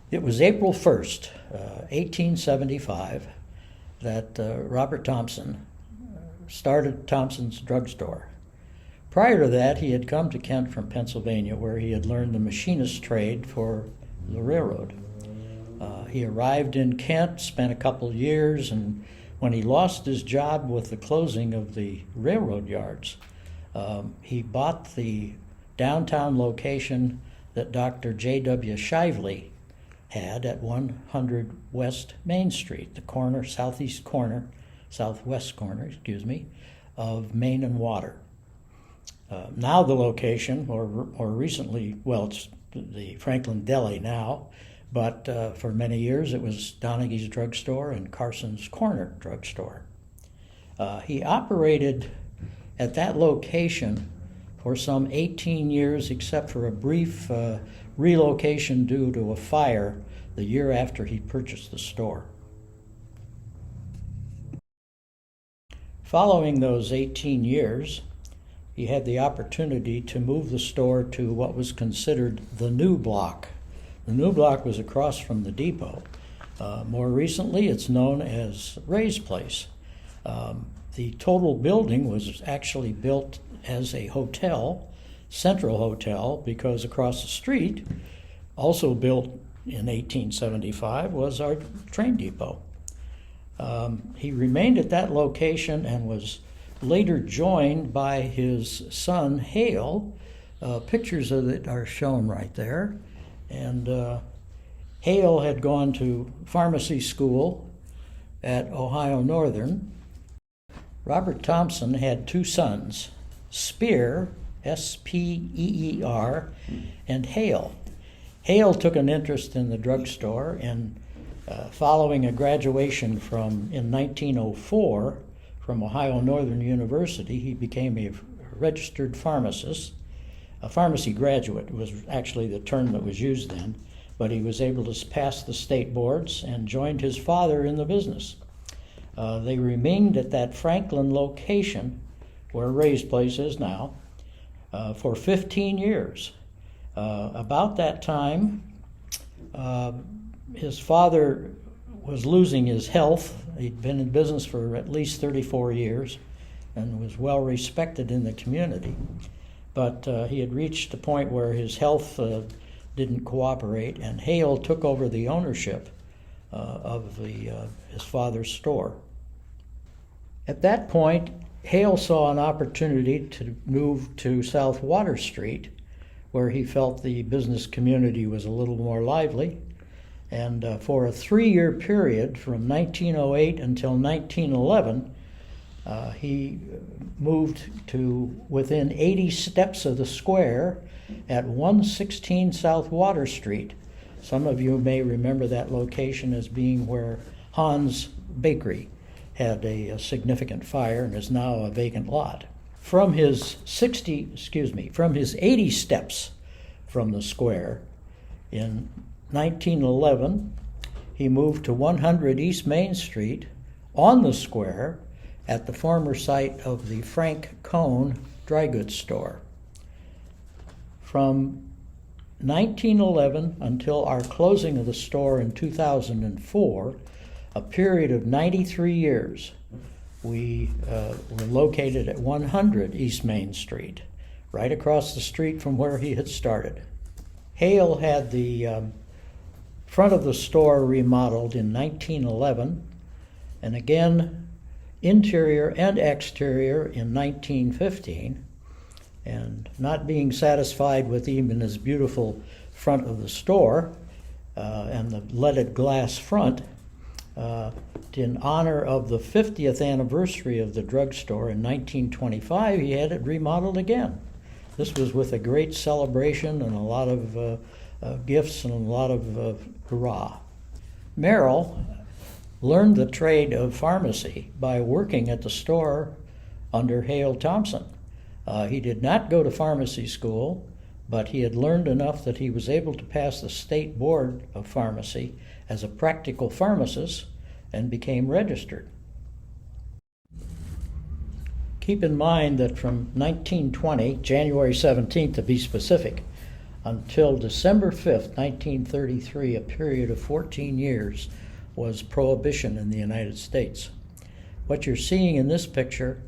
It was April 1st, 1875, that Robert Thompson started Thompson's drugstore. Prior to that, he had come to Kent from Pennsylvania, where he had learned the machinist trade for the railroad. He arrived in Kent, spent a couple years, and when he lost his job with the closing of the railroad yards, he bought the downtown location that Dr. J.W. Shively had at 100 West Main Street, the southwest corner, of Main and Water. Now the location, or recently, well, it's the Franklin Deli now, but for many years it was Donaghy's Drugstore and Carson's Corner Drugstore. He operated at that location for some 18 years, except for a brief relocation due to a fire the year after he purchased the store. Following those 18 years, he had the opportunity to move the store to what was considered the new block. The new block was across from the depot. More recently, it's known as Ray's Place. The total building was actually built as a hotel, Central Hotel, because across the street, also built in 1875, was our train depot. He remained at that location and was later joined by his son, Hale. Pictures of it are shown right there. And Hale had gone to pharmacy school at Ohio Northern. Robert Thompson had two sons, Spear, S-P-E-E-R, and Hale. Hale took an interest in the drugstore, and following a graduation in 1904 from Ohio Northern University, he became a registered pharmacist. A pharmacy graduate was actually the term that was used then, but he was able to pass the state boards and joined his father in the business. They remained at that Franklin location, where Ray's Place is now, for 15 years. About that time, his father was losing his health. He'd been in business for at least 34 years and was well respected in the community. But he had reached a point where his health didn't cooperate, and Hale took over the ownership of his father's store. At that point, Hale saw an opportunity to move to South Water Street, where he felt the business community was a little more lively. And for a 3-year period, from 1908 until 1911, he moved to within 80 steps of the square at 116 South Water Street. Some of you may remember that location as being where Hans Bakery had a significant fire and is now a vacant lot. From his 80 steps from the square, in 1911, he moved to 100 East Main Street on the square at the former site of the Frank Cohn dry goods store. From 1911 until our closing of the store in 2004, a period of 93 years, we were located at 100 East Main Street, right across the street from where he had started. Hale had the front of the store remodeled in 1911, and again interior and exterior in 1915, and not being satisfied with even his beautiful front of the store and the leaded glass front, in honor of the 50th anniversary of the drugstore in 1925, he had it remodeled again. This was with a great celebration and a lot of gifts and a lot of hurrah. Merrill learned the trade of pharmacy by working at the store under Hale Thompson. He did not go to pharmacy school, but he had learned enough that he was able to pass the state board of pharmacy as a practical pharmacist and became registered. Keep in mind that from 1920, January 17th to be specific, until December 5th, 1933, a period of 14 years, was prohibition in the United States. What you're seeing in this picture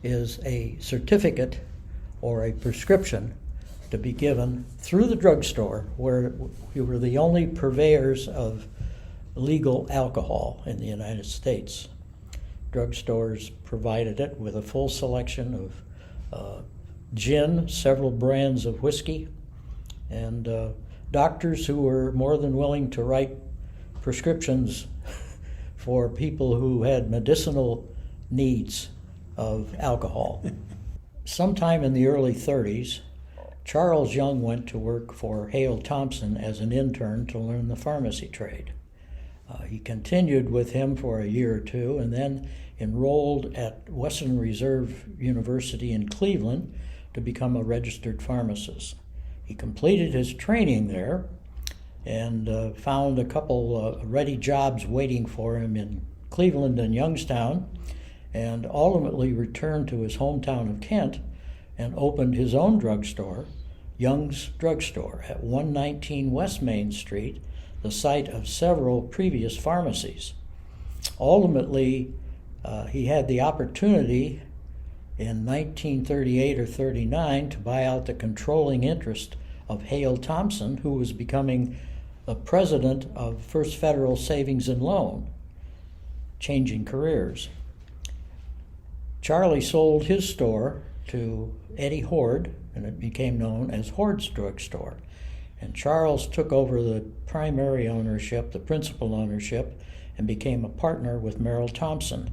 is a certificate or a prescription to be given through the drugstore, where we were the only purveyors of legal alcohol in the United States. Drugstores provided it with a full selection of gin, several brands of whiskey, and doctors who were more than willing to write prescriptions for people who had medicinal needs of alcohol. Sometime in the early 30s, Charles Young went to work for Hale Thompson as an intern to learn the pharmacy trade. He continued with him for a year or two and then enrolled at Western Reserve University in Cleveland to become a registered pharmacist. He completed his training there and found a couple ready jobs waiting for him in Cleveland and Youngstown, and ultimately returned to his hometown of Kent and opened his own drugstore, Young's Drugstore, at 119 West Main Street, the site of several previous pharmacies. Ultimately, he had the opportunity in 1938 or 39 to buy out the controlling interest of Hale Thompson, who was becoming the president of First Federal Savings and Loan, changing careers. Charlie sold his store to Eddie Hord, and it became known as Hord's Drugstore. And Charles took over the primary ownership, the principal ownership, and became a partner with Merrill Thompson.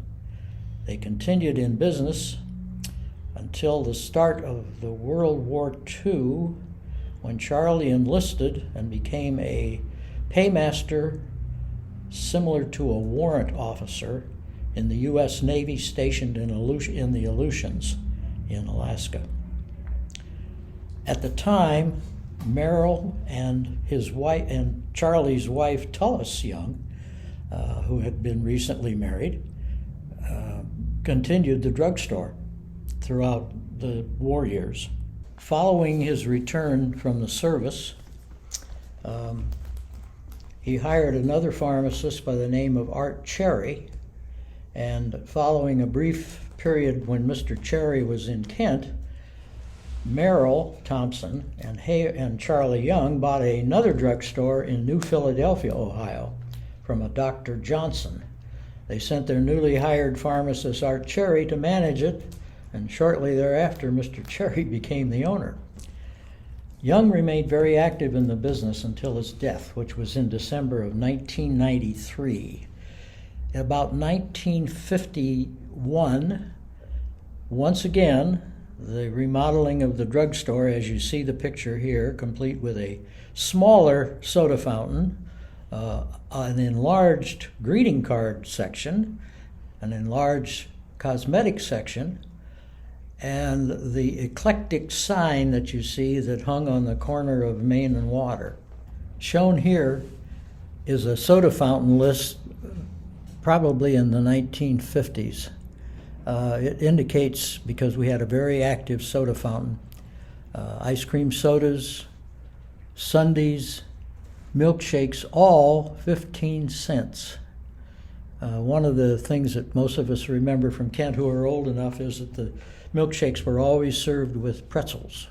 They continued in business until the start of the World War II, when Charlie enlisted and became a paymaster similar to a warrant officer in the U.S. Navy stationed in the Aleutians in Alaska. At the time, Merrill and his wife and Charlie's wife, Tullis Young, who had been recently married, continued the drugstore throughout the war years. Following his return from the service, he hired another pharmacist by the name of Art Cherry, and following a brief period when Mr. Cherry was in Kent, Merrill Thompson and Charlie Young bought another drugstore in New Philadelphia, Ohio, from a Dr. Johnson. They sent their newly hired pharmacist Art Cherry to manage it, and shortly thereafter, Mr. Cherry became the owner. Young remained very active in the business until his death, which was in December of 1993. About 1951, once again, the remodeling of the drugstore, as you see the picture here, complete with a smaller soda fountain, an enlarged greeting card section, an enlarged cosmetic section, and the eclectic sign that you see that hung on the corner of Main and Water. Shown here is a soda fountain list, probably in the 1950s. It indicates, because we had a very active soda fountain, ice cream sodas, sundaes, milkshakes, all 15 cents. One of the things that most of us remember from Kent who are old enough is that the milkshakes were always served with pretzels.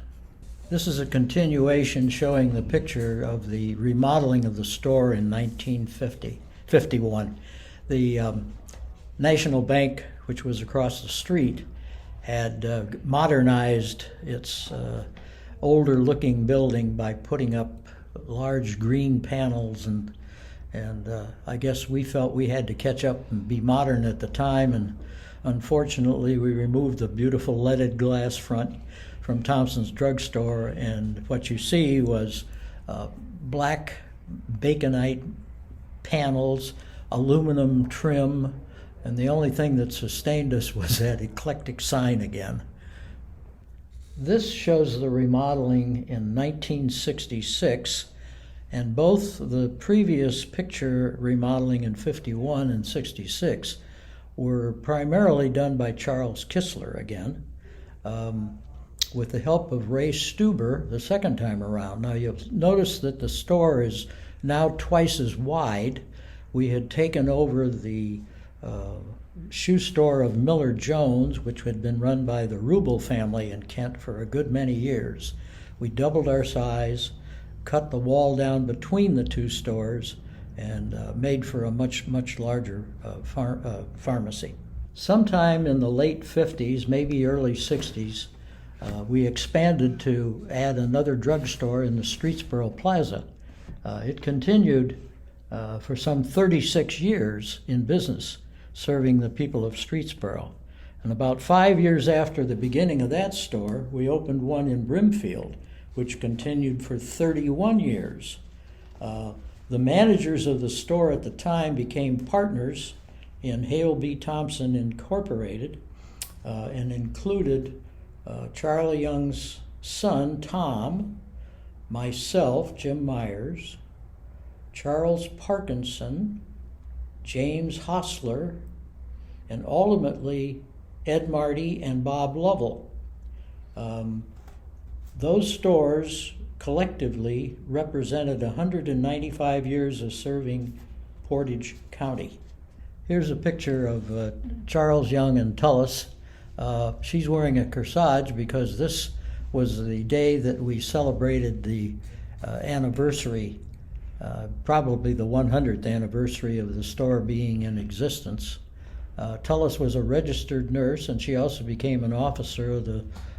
This is a continuation showing the picture of the remodeling of the store in 1951. The National Bank, which was across the street, had modernized its older-looking building by putting up large green panels, and I guess we felt we had to catch up and be modern at the time, and unfortunately we removed the beautiful leaded glass front from Thompson's drugstore, and what you see was black baconite panels, aluminum trim, and the only thing that sustained us was that eclectic sign again. This shows the remodeling in 1966, and both the previous picture remodeling in 51 and 66 were primarily done by Charles Kistler again. with the help of Ray Stuber the second time around. Now you'll notice that the store is now twice as wide. We had taken over the shoe store of Miller Jones, which had been run by the Rubel family in Kent for a good many years. We doubled our size, cut the wall down between the two stores, and made for a much larger pharmacy. Sometime in the late 50s, maybe early 60s, we expanded to add another drugstore in the Streetsboro Plaza. It continued for some 36 years in business, serving the people of Streetsboro. And about 5 years after the beginning of that store, we opened one in Brimfield, which continued for 31 years. The managers of the store at the time became partners in Hale B. Thompson Incorporated, and included Charlie Young's son, Tom, myself, Jim Myers, Charles Parkinson, James Hostler, and ultimately Ed Marty and Bob Lovell. Those stores collectively represented 195 years of serving Portage County. Here's a picture of Charles Young and Tullis. She's wearing a corsage because this was the day that we celebrated the anniversary, probably the 100th anniversary of the store being in existence. Tullis was a registered nurse, and she also became an officer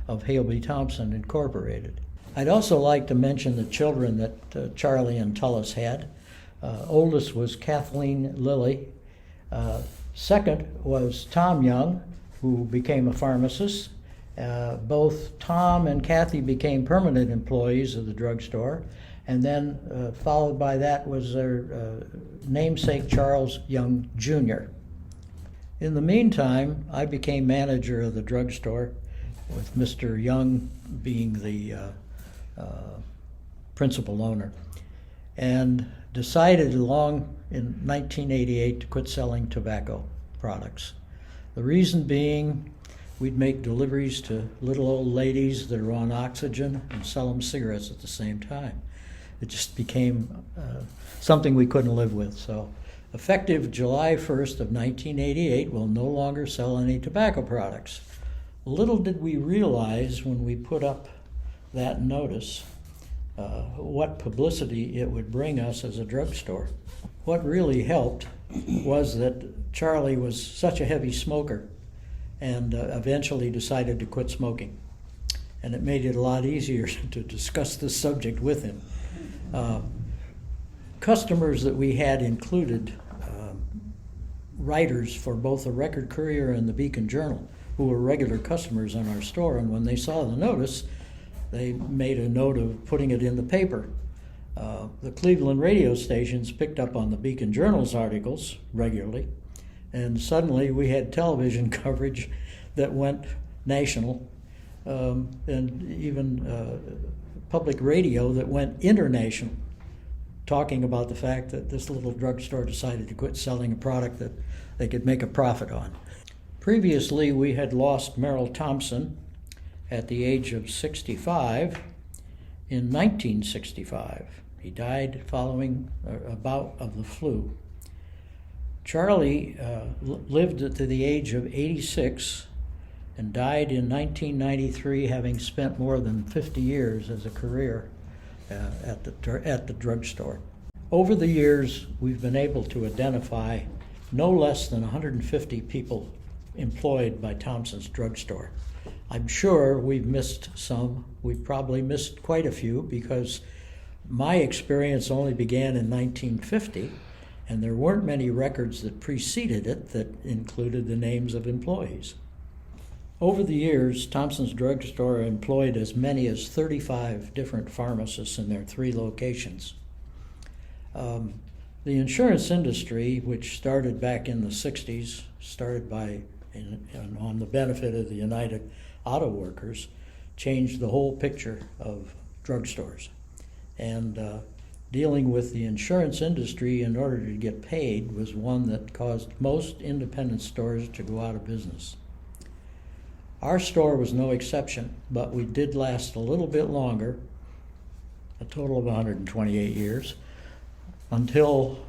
of Hale B. Thompson Incorporated. I'd also like to mention the children that Charlie and Tullis had. Oldest was Kathleen Lilly. Second was Tom Young, who became a pharmacist. Both Tom and Kathy became permanent employees of the drugstore, and then followed by that was their namesake, Charles Young Jr. In the meantime, I became manager of the drugstore, with Mr. Young being the principal owner, and decided along in 1988 to quit selling tobacco products. The reason being, we'd make deliveries to little old ladies that are on oxygen and sell them cigarettes at the same time. It just became something we couldn't live with. So effective July 1st of 1988, we'll no longer sell any tobacco products. Little did we realize when we put up that notice what publicity it would bring us as a drugstore. What really helped was that Charlie was such a heavy smoker and eventually decided to quit smoking. And it made it a lot easier to discuss this subject with him. Customers that we had included writers for both the Record Courier and the Beacon Journal, who were regular customers in our store, and when they saw the notice, they made a note of putting it in the paper. The Cleveland radio stations picked up on the Beacon Journal's articles regularly, and suddenly we had television coverage that went national, and even public radio that went international, talking about the fact that this little drugstore decided to quit selling a product that they could make a profit on. Previously, we had lost Merrill Thompson at the age of 65 in 1965. He died following a bout of the flu. Charlie lived to the age of 86 and died in 1993, having spent more than 50 years as a career at the drugstore. Over the years, we've been able to identify no less than 150 people employed by Thompson's drugstore. I'm sure we've missed some. We've probably missed quite a few because my experience only began in 1950, and there weren't many records that preceded it that included the names of employees. Over the years, Thompson's drugstore employed as many as 35 different pharmacists in their 3 locations. The insurance industry, which started back in the 60s, started on the benefit of the United Auto Workers, changed the whole picture of drugstores. And dealing with the insurance industry in order to get paid was one that caused most independent stores to go out of business. Our store was no exception, but we did last a little bit longer, a total of 128 years, until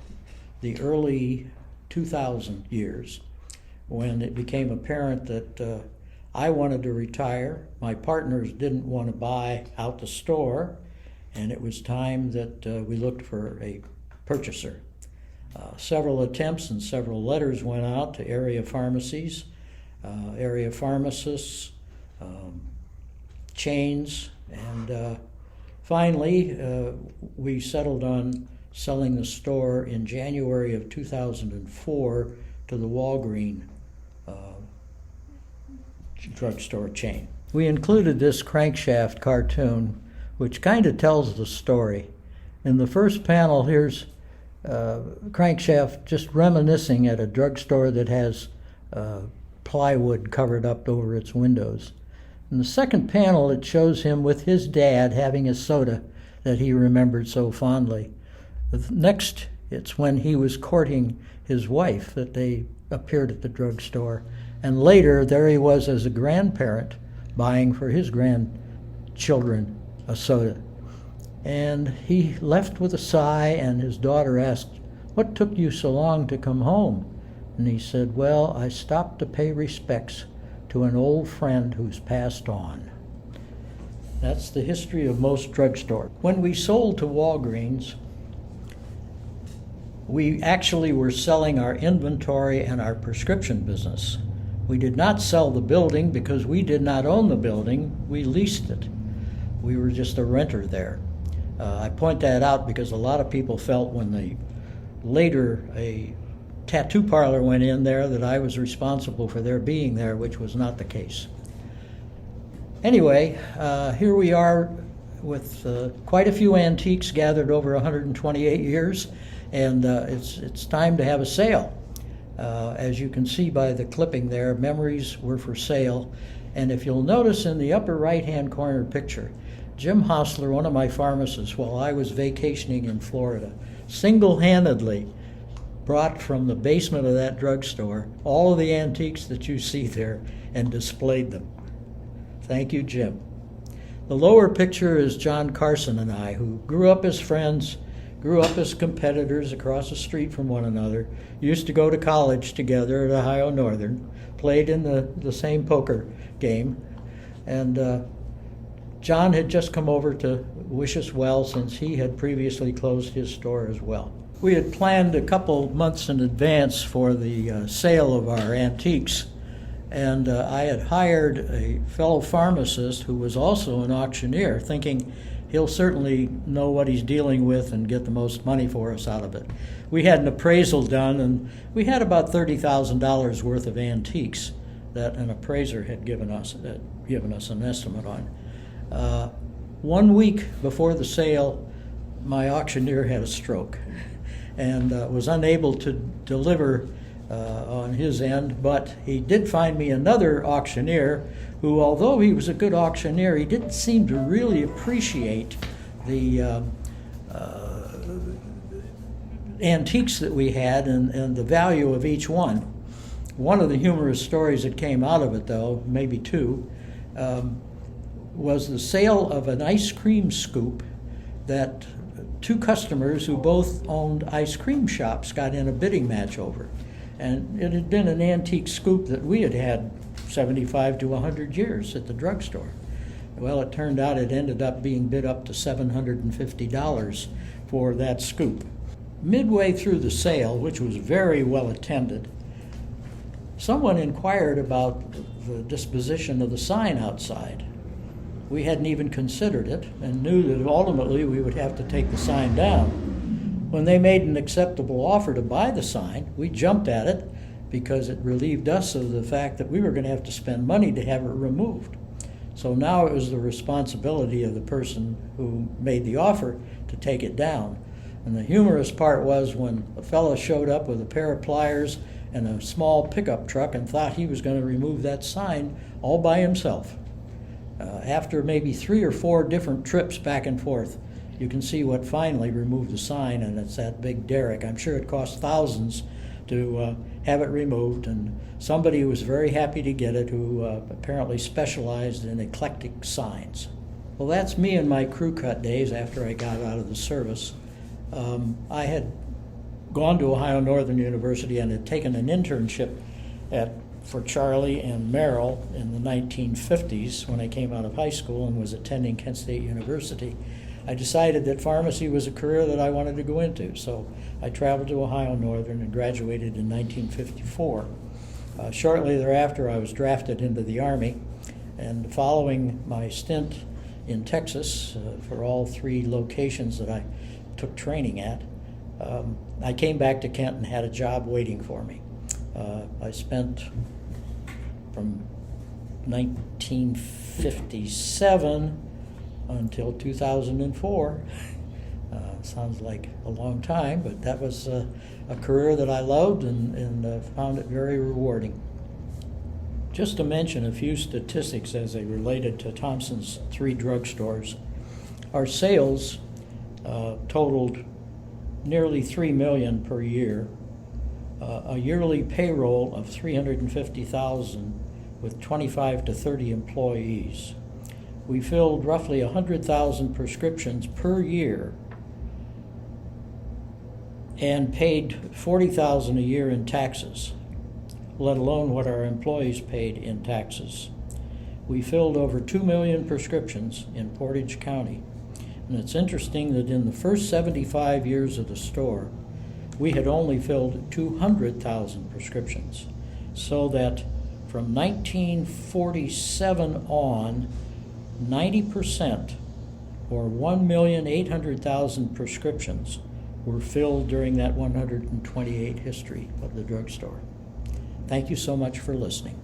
the early 2000 years, when it became apparent that I wanted to retire, my partners didn't want to buy out the store, and it was time that we looked for a purchaser. Several attempts and several letters went out to area pharmacies, area pharmacists, chains, and finally we settled on selling the store in January of 2004 to the Walgreens drugstore chain. We included this crankshaft cartoon, which kind of tells the story. In the first panel, here's crankshaft just reminiscing at a drugstore that has plywood covered up over its windows. In the second panel, it shows him with his dad having a soda that he remembered so fondly. Next, it's when he was courting his wife that they appeared at the drugstore. And later, there he was as a grandparent buying for his grandchildren a soda. And he left with a sigh, and his daughter asked, "What took you so long to come home?" And he said, "Well, I stopped to pay respects to an old friend who's passed on." That's the history of most drugstores. When we sold to Walgreens, we actually were selling our inventory and our prescription business. We did not sell the building because we did not own the building, we leased it. We were just a renter there. I point that out because a lot of people felt when a tattoo parlor went in there that I was responsible for their being there, which was not the case. Anyway, here we are with quite a few antiques gathered over 128 years, and it's time to have a sale. As you can see by the clipping there, memories were for sale. And if you'll notice in the upper right-hand corner picture, Jim Hostler, one of my pharmacists, while I was vacationing in Florida, single-handedly brought from the basement of that drugstore all of the antiques that you see there and displayed them. Thank you, Jim. The lower picture is John Carson and I, who grew up as friends, grew up as competitors across the street from one another, used to go to college together at Ohio Northern, played in the same poker game, and John had just come over to wish us well since he had previously closed his store as well. We had planned a couple months in advance for the sale of our antiques, and I had hired a fellow pharmacist who was also an auctioneer, thinking he'll certainly know what he's dealing with and get the most money for us out of it. We had an appraisal done, and we had about $30,000 worth of antiques that an appraiser had given us an estimate on. 1 week before the sale, my auctioneer had a stroke and was unable to deliver on his end, but he did find me another auctioneer who, although he was a good auctioneer, he didn't seem to really appreciate the antiques that we had and the value of each one. One of the humorous stories that came out of it, though, maybe two, was the sale of an ice cream scoop that two customers who both owned ice cream shops got in a bidding match over. And it had been an antique scoop that we had had 75 to 100 years at the drugstore. Well, it turned out it ended up being bid up to $750 for that scoop. Midway through the sale, which was very well attended, someone inquired about the disposition of the sign outside. We hadn't even considered it and knew that ultimately we would have to take the sign down. When they made an acceptable offer to buy the sign, we jumped at it because it relieved us of the fact that we were going to have to spend money to have it removed. So now it was the responsibility of the person who made the offer to take it down. And the humorous part was when a fellow showed up with a pair of pliers and a small pickup truck and thought he was going to remove that sign all by himself. After maybe 3 or 4 different trips back and forth, you can see what finally removed the sign, and it's that big derrick. I'm sure it cost thousands to have it removed, and somebody was very happy to get it who apparently specialized in eclectic signs. Well, that's me in my crew cut days after I got out of the service. I had gone to Ohio Northern University and had taken an internship for Charlie and Merrill in the 1950s when I came out of high school and was attending Kent State University. I decided that pharmacy was a career that I wanted to go into, so I traveled to Ohio Northern and graduated in 1954. Shortly thereafter, I was drafted into the Army, and following my stint in Texas for all 3 locations that I took training at, I came back to Kent and had a job waiting for me. I spent from 1957 until 2004. Sounds like a long time, but that was a career that I loved and found it very rewarding. Just to mention a few statistics as they related to Thompson's 3 drugstores, our sales totaled nearly $3 million per year, a yearly payroll of $350,000 with 25 to 30 employees. We filled roughly 100,000 prescriptions per year and paid $40,000 a year in taxes, let alone what our employees paid in taxes. We filled over 2 million prescriptions in Portage County. And it's interesting that in the first 75 years of the store, we had only filled 200,000 prescriptions, so that from 1947 on, 90%, or 1,800,000 prescriptions, were filled during that 128 history of the drugstore. Thank you so much for listening.